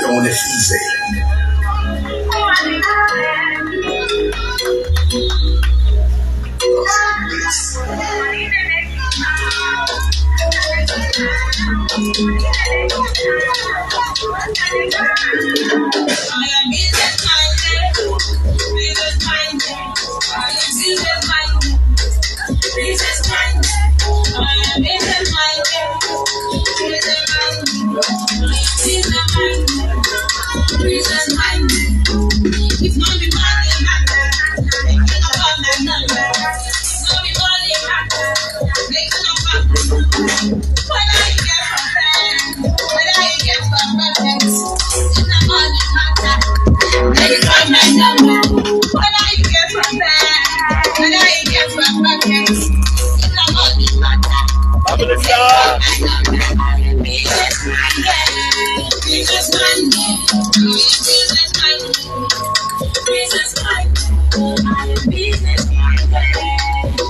On it easy. am business minded, business minded. I am business minded, business minded. I am business minded, business minded. Business minded. It's not the money matter, they cannot buy my number. It's not the money matter, they cannot buy my number. Whether you get from friends, whether you get from friends, it's not money matter, they can buy my number. Whether you get from friends, whether you get from friends, it's not money matter. Business minded, business minded. Business minded, I am business minded.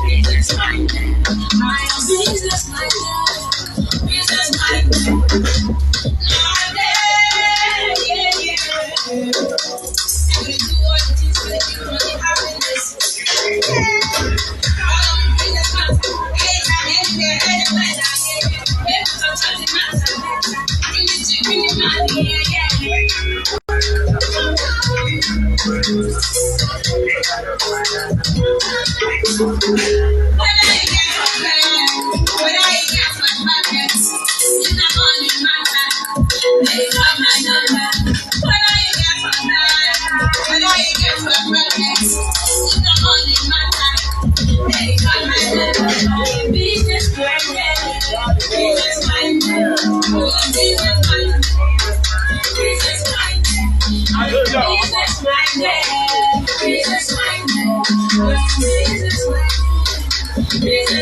Business minded, I am business minded. Business minded, yeah, yeah. I'm gonna do all the things for the money, happiness. All of the business matter. Hey, sometimes it matters. Bring the money, yeah, yeah. Business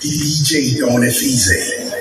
DJ Dion is easy.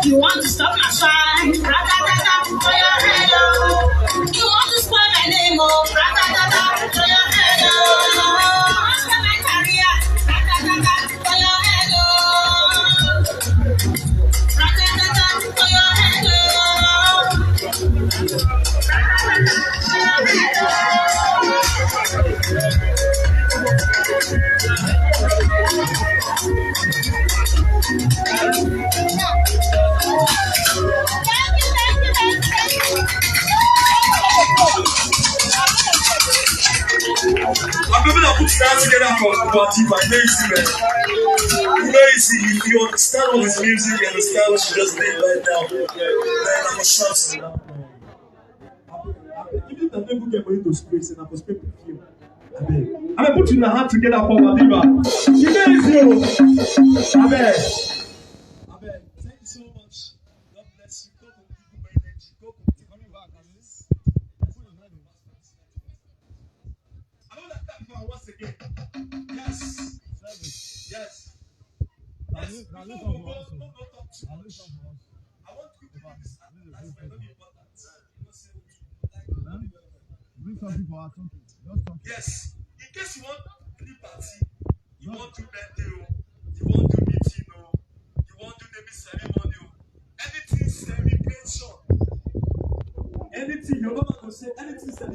You want to stop my shine, ra-ta-ta-ta, for your head, oh. You want to spoil my name, oh, ra-ta-ta-ta, for your head, oh. You want to spoil my career, ra-ta-ta-ta, for your head, oh. Ra-ta-ta-ta, for your head, oh. Ra-ta-ta-ta, for your head, I'm people that put stand together for party, but lazy man. Lazy, you understand all this music, you understand what she just did right now. Man, I'm a chance now. Even if the people get money to space and I'm a space with you. I mean, put your hand together for Madiba. She is you. Amen. Amen. Thank you so much. God bless you. Go to people by energy. Go to coming back. I know that once again. Yes. Yes. Yes. Before we go, don't talk too much. I want you to do this. That's my very important. Bring something for us. Just talk. Yes. In case you want any party, you want to birthday, you want to meeting, you want to maybe ceremony, anything celebration, anything you're not going to say, anything celebration.